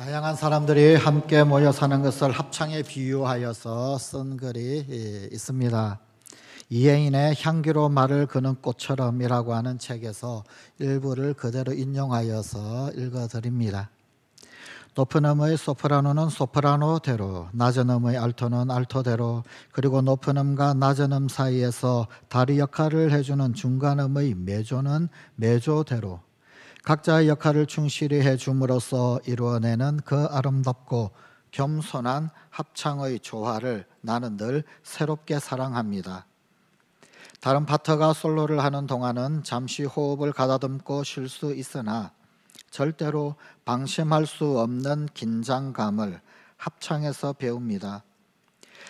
다양한 사람들이 함께 모여 사는 것을 합창에 비유하여서 쓴 글이 있습니다. 이혜인의 향기로 말을 그는 꽃처럼이라고 하는 책에서 일부를 그대로 인용하여서 읽어드립니다. 높은 음의 소프라노는 소프라노대로, 낮은 음의 알토는 알토대로, 그리고 높은 음과 낮은 음 사이에서 다리 역할을 해주는 중간 음의 메조는 메조대로 각자의 역할을 충실히 해줌으로써 이루어내는 그 아름답고 겸손한 합창의 조화를 나는 늘 새롭게 사랑합니다. 다른 파트가 솔로를 하는 동안은 잠시 호흡을 가다듬고 쉴 수 있으나 절대로 방심할 수 없는 긴장감을 합창에서 배웁니다.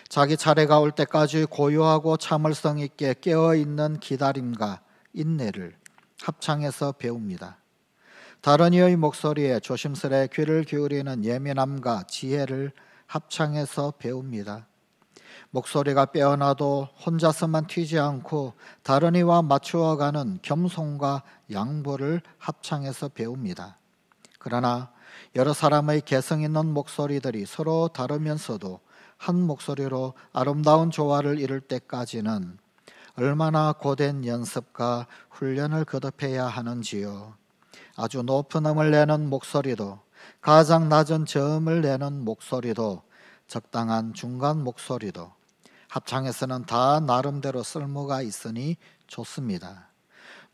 자기 차례가 올 때까지 고요하고 참을성 있게 깨어있는 기다림과 인내를 합창에서 배웁니다. 다른 이의 목소리에 조심스레 귀를 기울이는 예민함과 지혜를 합창에서 배웁니다. 목소리가 빼어나도 혼자서만 튀지 않고 다른 이와 맞추어가는 겸손과 양보를 합창에서 배웁니다. 그러나 여러 사람의 개성 있는 목소리들이 서로 다르면서도 한 목소리로 아름다운 조화를 이룰 때까지는 얼마나 고된 연습과 훈련을 거듭해야 하는지요. 아주 높은 음을 내는 목소리도, 가장 낮은 저음을 내는 목소리도, 적당한 중간 목소리도 합창에서는 다 나름대로 쓸모가 있으니 좋습니다.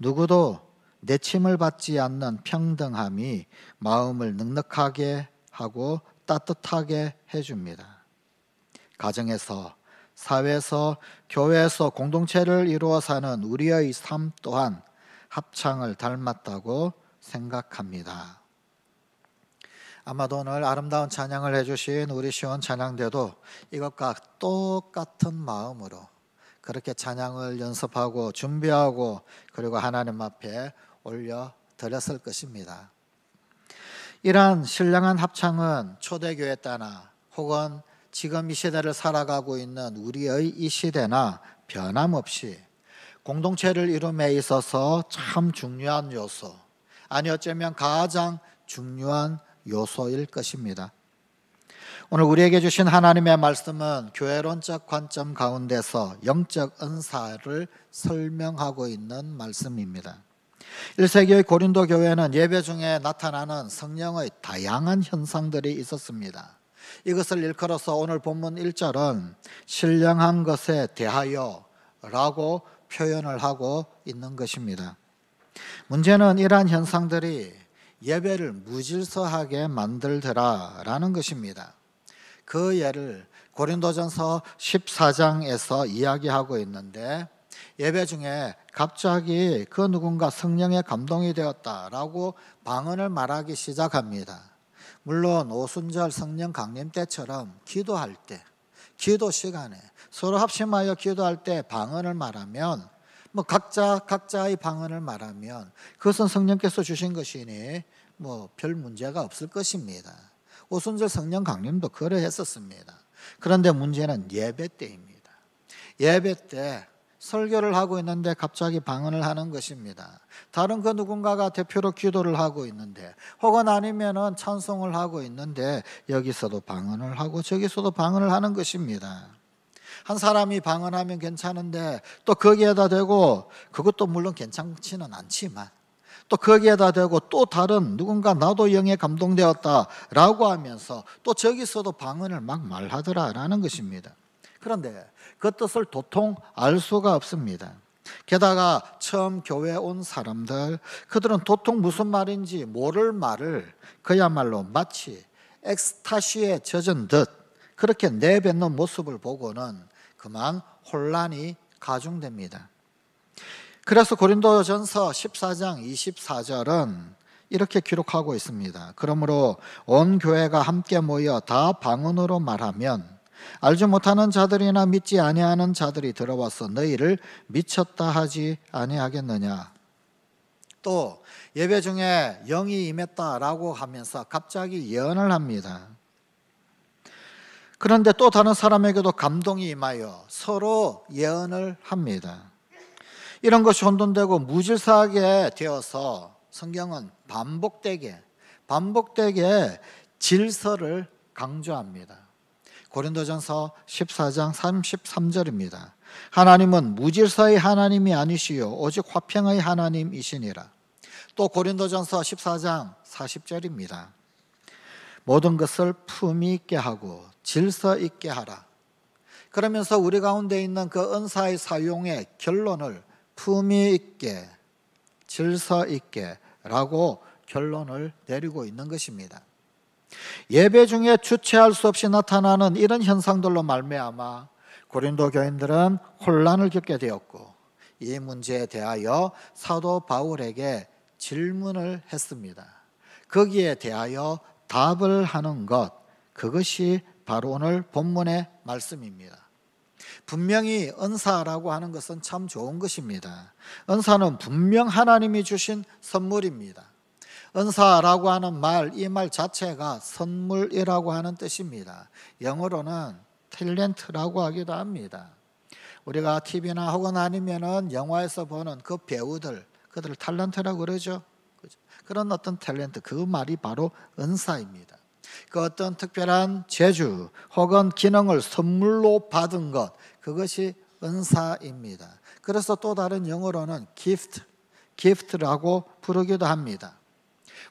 누구도 내침을 받지 않는 평등함이 마음을 넉넉하게 하고 따뜻하게 해줍니다. 가정에서, 사회에서, 교회에서 공동체를 이루어 사는 우리의 삶 또한 합창을 닮았다고 생각합니다. 아마도 오늘 아름다운 찬양을 해주신 우리 시원 찬양대도 이것과 똑같은 마음으로 그렇게 찬양을 연습하고 준비하고 그리고 하나님 앞에 올려드렸을 것입니다. 이러한 신령한 합창은 초대교회 때나 혹은 지금 이 시대를 살아가고 있는 우리의 이 시대나 변함없이 공동체를 이룸에 있어서 참 중요한 요소, 아니 어쩌면 가장 중요한 요소일 것입니다. 오늘 우리에게 주신 하나님의 말씀은 교회론적 관점 가운데서 영적 은사를 설명하고 있는 말씀입니다. 1세기의 고린도 교회는 예배 중에 나타나는 성령의 다양한 현상들이 있었습니다. 이것을 일컬어서 오늘 본문 1절은 신령한 것에 대하여 라고 표현을 하고 있는 것입니다. 문제는 이러한 현상들이 예배를 무질서하게 만들더라라는 것입니다. 그 예를 고린도전서 14장에서 이야기하고 있는데 예배 중에 갑자기 그 누군가 성령의 감동이 되었다라고 방언을 말하기 시작합니다. 물론 오순절 성령 강림 때처럼 기도할 때, 기도 시간에 서로 합심하여 기도할 때 방언을 말하면 각자의 방언을 말하면 그것은 성령께서 주신 것이니 별 문제가 없을 것입니다. 오순절 성령 강림도 그러했었습니다. 그런데 문제는 예배 때입니다. 예배 때 설교를 하고 있는데 갑자기 방언을 하는 것입니다. 다른 그 누군가가 대표로 기도를 하고 있는데 혹은 아니면은 찬송을 하고 있는데 여기서도 방언을 하고 저기서도 방언을 하는 것입니다. 한 사람이 방언하면 괜찮은데 또 거기에다 대고 그것도 물론 괜찮지는 않지만 또 거기에다 대고 또 다른 누군가 나도 영에 감동되었다라고 하면서 또 저기서도 방언을 막 말하더라라는 것입니다. 그런데 그 뜻을 도통 알 수가 없습니다. 게다가 처음 교회에 온 사람들, 그들은 도통 무슨 말인지 모를 말을 그야말로 마치 엑스타시에 젖은 듯 그렇게 내뱉는 모습을 보고는 그만 혼란이 가중됩니다. 그래서 고린도전서 14장 24절은 이렇게 기록하고 있습니다. 그러므로 온 교회가 함께 모여 다 방언으로 말하면 알지 못하는 자들이나 믿지 아니하는 자들이 들어와서 너희를 미쳤다 하지 아니하겠느냐. 또 예배 중에 영이 임했다라고 하면서 갑자기 예언을 합니다. 그런데 또 다른 사람에게도 감동이 임하여 서로 예언을 합니다. 이런 것이 혼돈되고 무질서하게 되어서 성경은 반복되게 질서를 강조합니다. 고린도전서 14장 33절입니다. 하나님은 무질서의 하나님이 아니시요 오직 화평의 하나님이시니라. 또 고린도전서 14장 40절입니다. 모든 것을 품위 있게 하고 질서 있게 하라. 그러면서 우리 가운데 있는 그 은사의 사용의 결론을 품위 있게, 질서 있게 라고 결론을 내리고 있는 것입니다. 예배 중에 주체할 수 없이 나타나는 이런 현상들로 말미암아 고린도 교인들은 혼란을 겪게 되었고, 이 문제에 대하여 사도 바울에게 질문을 했습니다. 거기에 대하여 답을 하는 것, 그것이 바로 오늘 본문의 말씀입니다. 분명히 은사라고 하는 것은 참 좋은 것입니다. 은사는 분명 하나님이 주신 선물입니다. 은사라고 하는 말, 이 말 자체가 선물이라고 하는 뜻입니다. 영어로는 탤런트라고 하기도 합니다. 우리가 TV나 혹은 아니면은 영화에서 보는 그 배우들, 그들을 탤런트라고 그러죠. 그런 어떤 탤런트, 그 말이 바로 은사입니다. 그 어떤 특별한 재주 혹은 기능을 선물로 받은 것, 그것이 은사입니다. 그래서 또 다른 영어로는 gift라고 부르기도 합니다.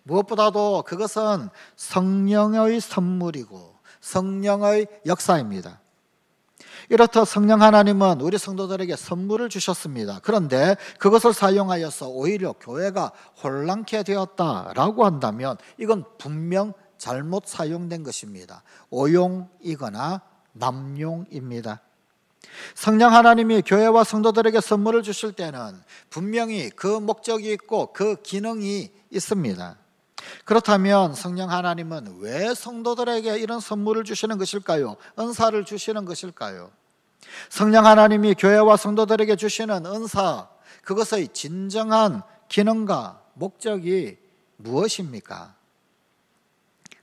무엇보다도 그것은 성령의 선물이고 성령의 역사입니다. 이렇듯 성령 하나님은 우리 성도들에게 선물을 주셨습니다. 그런데 그것을 사용하여서 오히려 교회가 혼란케 되었다라고 한다면 이건 분명 잘못 사용된 것입니다. 오용이거나 남용입니다. 성령 하나님이 교회와 성도들에게 선물을 주실 때는 분명히 그 목적이 있고 그 기능이 있습니다. 그렇다면 성령 하나님은 왜 성도들에게 이런 선물을 주시는 것일까요? 은사를 주시는 것일까요? 성령 하나님이 교회와 성도들에게 주시는 은사, 그것의 진정한 기능과 목적이 무엇입니까?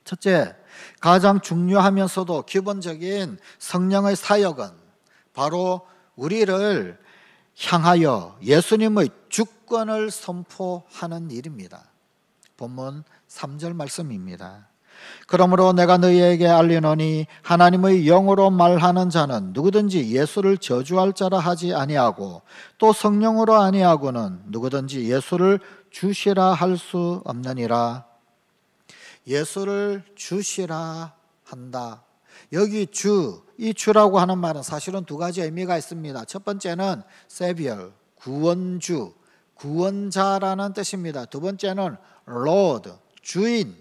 첫째, 가장 중요하면서도 기본적인 성령의 사역은 바로 우리를 향하여 예수님의 주권을 선포하는 일입니다. 본문 3절 말씀입니다. 그러므로 내가 너희에게 알리노니 하나님의 영으로 말하는 자는 누구든지 예수를 저주할 자라 하지 아니하고 또 성령으로 아니하고는 누구든지 예수를 주시라 할 수 없느니라. 예수를 주시라 한다. 여기 이 주라고 하는 말은 사실은 두 가지 의미가 있습니다. 첫 번째는 세비얼, 구원주, 구원자라는 뜻입니다. 두 번째는 Lord, 주인,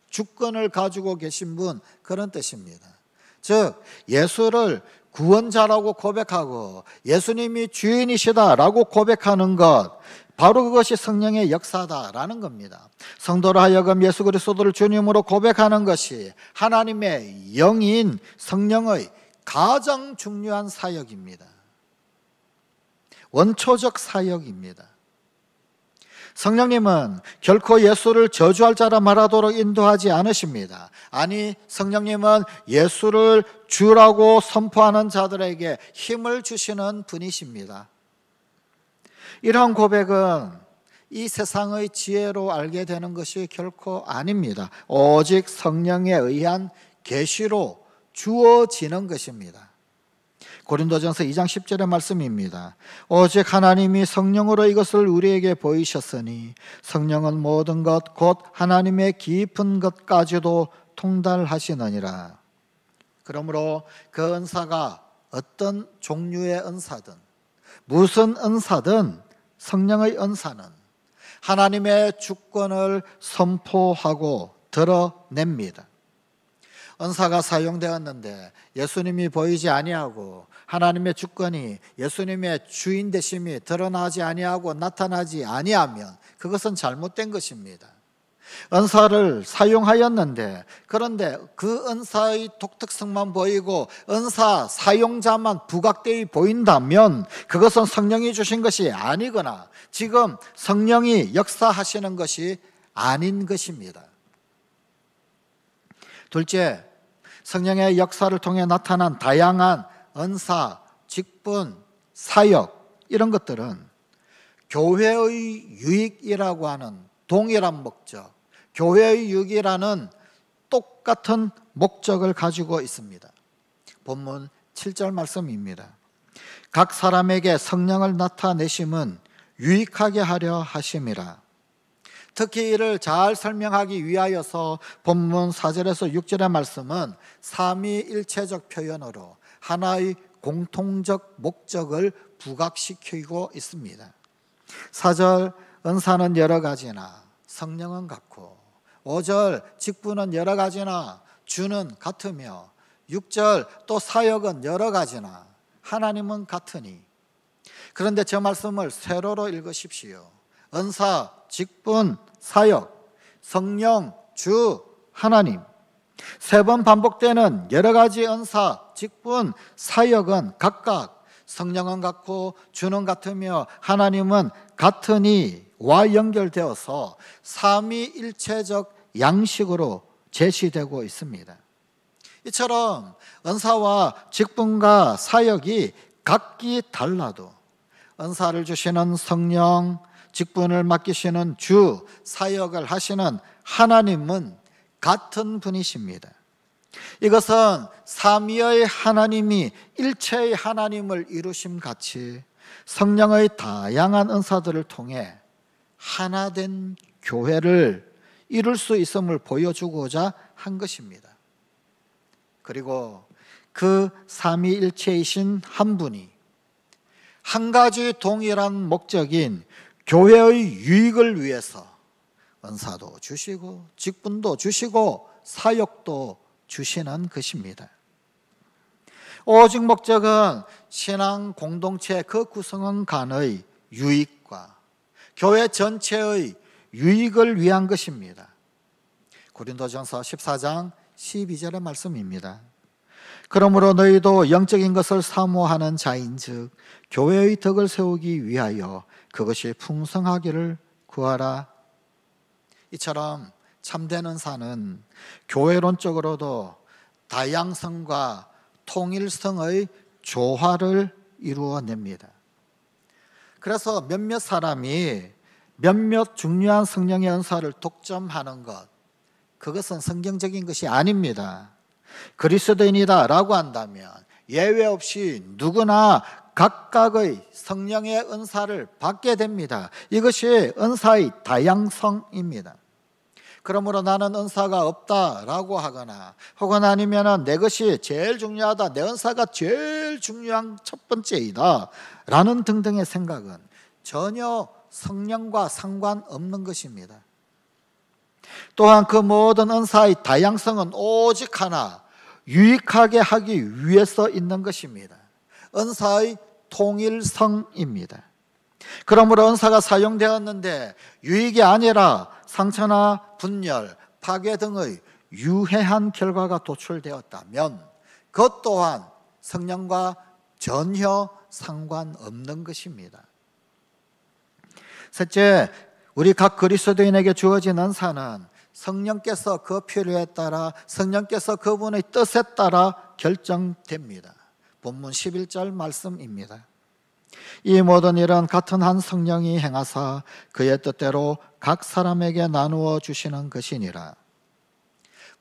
주권을 가지고 계신 분, 그런 뜻입니다. 즉 예수를 구원자라고 고백하고 예수님이 주인이시다라고 고백하는 것, 바로 그것이 성령의 역사다라는 겁니다. 성도로 하여금 예수 그리스도를 주님으로 고백하는 것이 하나님의 영인 성령의 가장 중요한 사역입니다. 원초적 사역입니다. 성령님은 결코 예수를 저주할 자라 말하도록 인도하지 않으십니다. 아니, 성령님은 예수를 주라고 선포하는 자들에게 힘을 주시는 분이십니다. 이러한 고백은 이 세상의 지혜로 알게 되는 것이 결코 아닙니다. 오직 성령에 의한 계시로 주어지는 것입니다. 고린도전서 2장 10절의 말씀입니다. 오직 하나님이 성령으로 이것을 우리에게 보이셨으니 성령은 모든 것 곧 하나님의 깊은 것까지도 통달하시느니라. 그러므로 그 은사가 어떤 종류의 은사든 무슨 은사든 성령의 은사는 하나님의 주권을 선포하고 드러냅니다. 은사가 사용되었는데 예수님이 보이지 아니하고 하나님의 주권이 예수님의 주인 되심이 드러나지 아니하고 나타나지 아니하면 그것은 잘못된 것입니다. 은사를 사용하였는데 그런데 그 은사의 독특성만 보이고 은사 사용자만 부각되어 보인다면 그것은 성령이 주신 것이 아니거나 지금 성령이 역사하시는 것이 아닌 것입니다. 둘째, 성령의 역사를 통해 나타난 다양한 은사, 직분, 사역, 이런 것들은 교회의 유익이라고 하는 동일한 목적, 교회의 유익이라는 똑같은 목적을 가지고 있습니다. 본문 7절 말씀입니다. 각 사람에게 성령을 나타내심은 유익하게 하려 하심이라. 특히 이를 잘 설명하기 위하여서 본문 4절에서 6절의 말씀은 삼위일체적 표현으로 하나의 공통적 목적을 부각시키고 있습니다. 4절 은사는 여러 가지나 성령은 같고, 5절 직분은 여러 가지나 주는 같으며, 6절 또 사역은 여러 가지나 하나님은 같으니. 그런데 저 말씀을 세로로 읽으십시오. 은사, 직분, 사역, 성령, 주, 하나님. 3번 반복되는 여러 가지 은사, 직분, 사역은 각각 성령은 같고 주는 같으며 하나님은 같으니와 연결되어서 삼위일체적 양식으로 제시되고 있습니다. 이처럼 은사와 직분과 사역이 각기 달라도 은사를 주시는 성령, 직분을 맡기시는 주, 사역을 하시는 하나님은 같은 분이십니다. 이것은 삼위의 하나님이 일체의 하나님을 이루심 같이 성령의 다양한 은사들을 통해 하나된 교회를 이룰 수 있음을 보여주고자 한 것입니다. 그리고 그 삼위일체이신 한 분이 한 가지 동일한 목적인 교회의 유익을 위해서 은사도 주시고 직분도 주시고 사역도 주시는 것입니다. 오직 목적은 신앙 공동체 그 구성원 간의 유익과 교회 전체의 유익을 위한 것입니다. 고린도전서 14장 12절의 말씀입니다. 그러므로 너희도 영적인 것을 사모하는 자인즉 교회의 덕을 세우기 위하여 그것이 풍성하기를 구하라. 이처럼 참된 은사는 교회론적으로도 다양성과 통일성의 조화를 이루어냅니다. 그래서 몇몇 사람이 몇몇 중요한 성령의 은사를 독점하는 것, 그것은 성경적인 것이 아닙니다. 그리스도인이다 라고 한다면 예외 없이 누구나 각각의 성령의 은사를 받게 됩니다. 이것이 은사의 다양성입니다. 그러므로 나는 은사가 없다라고 하거나 혹은 아니면 내 것이 제일 중요하다, 내 은사가 제일 중요한 첫 번째이다 라는 등등의 생각은 전혀 성령과 상관없는 것입니다. 또한 그 모든 은사의 다양성은 오직 하나, 유익하게 하기 위해서 있는 것입니다. 은사의 통일성입니다. 그러므로 은사가 사용되었는데 유익이 아니라 상처나 분열, 파괴 등의 유해한 결과가 도출되었다면 그것 또한 성령과 전혀 상관없는 것입니다. 셋째, 우리 각 그리스도인에게 주어진 은사는 성령께서 그 필요에 따라 성령께서 그분의 뜻에 따라 결정됩니다. 본문 11절 말씀입니다. 이 모든 일은 같은 한 성령이 행하사 그의 뜻대로 각 사람에게 나누어 주시는 것이니라.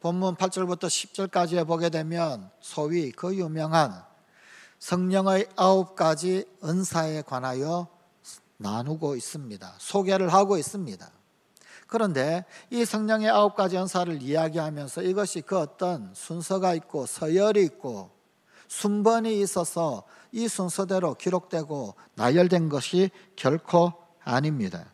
본문 8절부터 10절까지에 보게 되면 소위 그 유명한 성령의 9가지 은사에 관하여 나누고 있습니다. 소개를 하고 있습니다. 그런데 이 성령의 9가지 은사를 이야기하면서 이것이 그 어떤 순서가 있고 서열이 있고 순번이 있어서 이 순서대로 기록되고 나열된 것이 결코 아닙니다.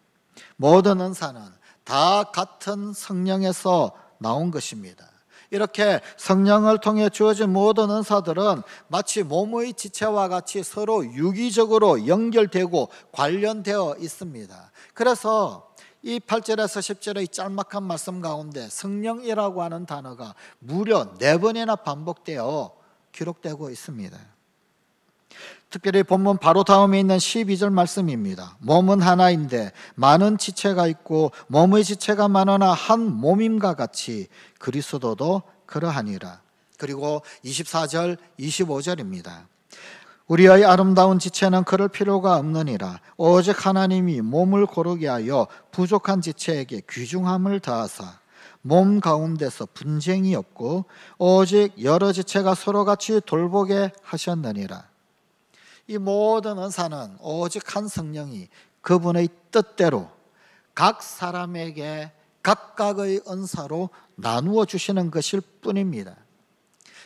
모든 은사는 다 같은 성령에서 나온 것입니다. 이렇게 성령을 통해 주어진 모든 은사들은 마치 몸의 지체와 같이 서로 유기적으로 연결되고 관련되어 있습니다. 그래서 이 8절에서 10절의 짤막한 말씀 가운데 성령이라고 하는 단어가 무려 4번이나 반복되어 기록되고 있습니다. 특별히 본문 바로 다음에 있는 12절 말씀입니다. 몸은 하나인데 많은 지체가 있고 몸의 지체가 많으나 한 몸임과 같이 그리스도도 그러하니라. 그리고 24절 25절입니다. 우리의 아름다운 지체는 그럴 필요가 없느니라. 오직 하나님이 몸을 고르게 하여 부족한 지체에게 귀중함을 더하사 몸 가운데서 분쟁이 없고 오직 여러 지체가 서로 같이 돌보게 하셨느니라. 이 모든 은사는 오직 한 성령이 그분의 뜻대로 각 사람에게 각각의 은사로 나누어 주시는 것일 뿐입니다.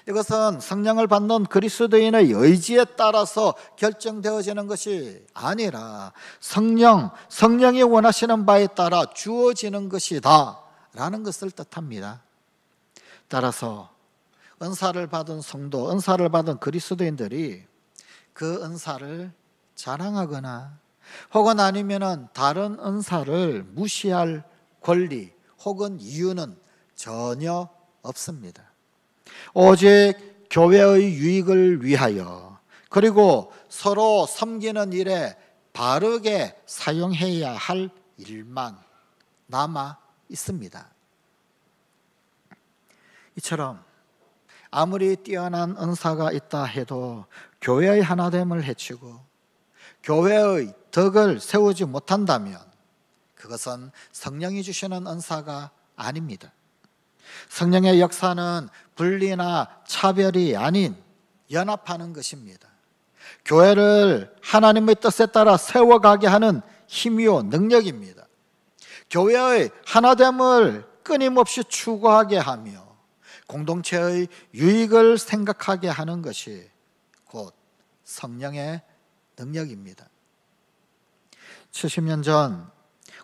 이것은 성령을 받는 그리스도인의 의지에 따라서 결정되어지는 것이 아니라 성령이 원하시는 바에 따라 주어지는 것이다 라는 것을 뜻합니다. 따라서 은사를 받은 성도, 은사를 받은 그리스도인들이 그 은사를 자랑하거나 혹은 아니면은 다른 은사를 무시할 권리 혹은 이유는 전혀 없습니다. 오직 교회의 유익을 위하여 그리고 서로 섬기는 일에 바르게 사용해야 할 일만 남아 있습니다. 이처럼 아무리 뛰어난 은사가 있다 해도 교회의 하나됨을 해치고 교회의 덕을 세우지 못한다면 그것은 성령이 주시는 은사가 아닙니다. 성령의 역사는 분리나 차별이 아닌 연합하는 것입니다. 교회를 하나님의 뜻에 따라 세워가게 하는 힘이요 능력입니다. 교회의 하나됨을 끊임없이 추구하게 하며 공동체의 유익을 생각하게 하는 것이 곧 성령의 능력입니다. 70년 전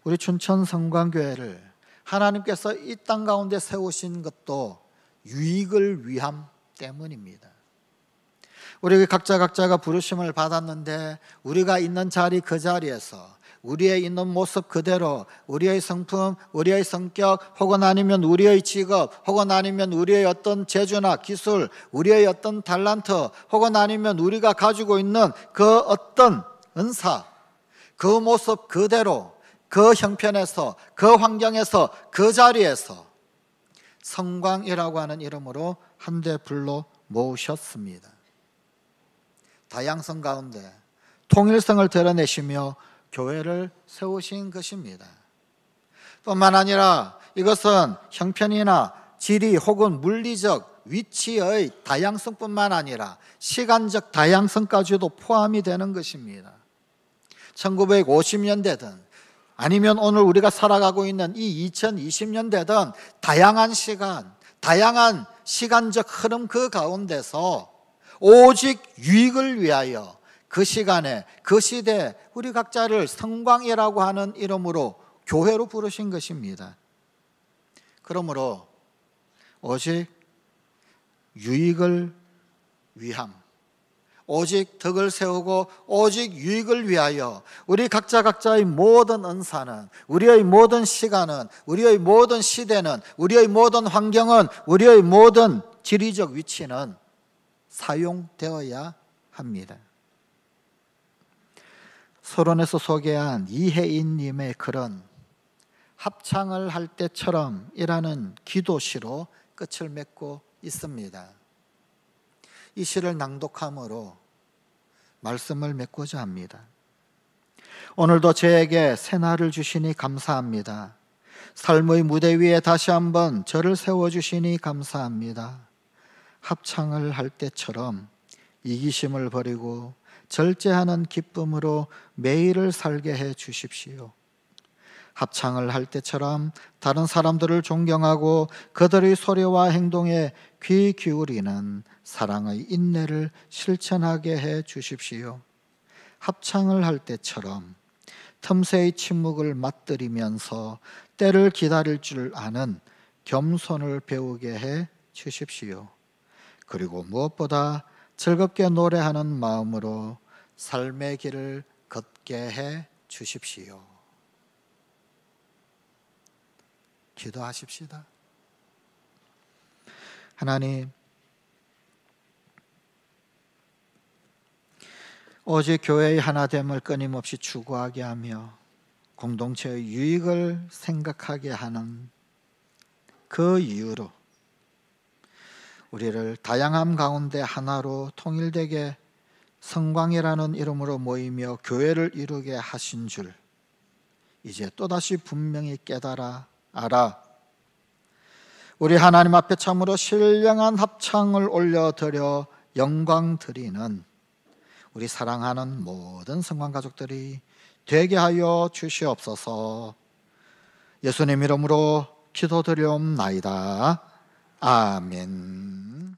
우리 춘천 성광교회를 하나님께서 이 땅 가운데 세우신 것도 유익을 위함 때문입니다. 우리 각자가 부르심을 받았는데 우리가 있는 자리 그 자리에서 우리의 있는 모습 그대로 우리의 성품, 우리의 성격 혹은 아니면 우리의 직업 혹은 아니면 우리의 어떤 재주나 기술, 우리의 어떤 탤런트 혹은 아니면 우리가 가지고 있는 그 어떤 은사, 그 모습 그대로 그 형편에서 그 환경에서 그 자리에서 성광이라고 하는 이름으로 한데 불러 모으셨습니다. 다양성 가운데 통일성을 드러내시며 교회를 세우신 것입니다. 뿐만 아니라 이것은 형편이나 지리 혹은 물리적 위치의 다양성뿐만 아니라 시간적 다양성까지도 포함이 되는 것입니다. 1950년대든 아니면 오늘 우리가 살아가고 있는 이 2020년대든 다양한 시간, 다양한 시간적 흐름 그 가운데서 오직 유익을 위하여 그 시간에 그 시대에 우리 각자를 성광이라고 하는 이름으로 교회로 부르신 것입니다. 그러므로 오직 유익을 위함, 오직 덕을 세우고 오직 유익을 위하여 우리 각자의 모든 은사는, 우리의 모든 시간은, 우리의 모든 시대는, 우리의 모든 환경은, 우리의 모든 지리적 위치는 사용되어야 합니다. 서론에서 소개한 이혜인님의 글은 합창을 할 때처럼 이라는 기도시로 끝을 맺고 있습니다. 이 시를 낭독함으로 말씀을 맺고자 합니다. 오늘도 저에게 새날을 주시니 감사합니다. 삶의 무대 위에 다시 한번 저를 세워주시니 감사합니다. 합창을 할 때처럼 이기심을 버리고 절제하는 기쁨으로 매일을 살게 해 주십시오. 합창을 할 때처럼 다른 사람들을 존경하고 그들의 소리와 행동에 귀 기울이는 사랑의 인내를 실천하게 해 주십시오. 합창을 할 때처럼 틈새의 침묵을 맛들이면서 때를 기다릴 줄 아는 겸손을 배우게 해 주십시오. 그리고 무엇보다 즐겁게 노래하는 마음으로 삶의 길을 걷게 해 주십시오. 기도하십시다. 하나님, 오직 교회의 하나됨을 끊임없이 추구하게 하며 공동체의 유익을 생각하게 하는 그 이유로 우리를 다양함 가운데 하나로 통일되게 성광이라는 이름으로 모이며 교회를 이루게 하신 줄 이제 또다시 분명히 깨달아 알아 우리 하나님 앞에 참으로 신령한 합창을 올려드려 영광 드리는 우리 사랑하는 모든 성관 가족들이 되게 하여 주시옵소서. 예수님 이름으로 기도드리옵나이다. 아멘.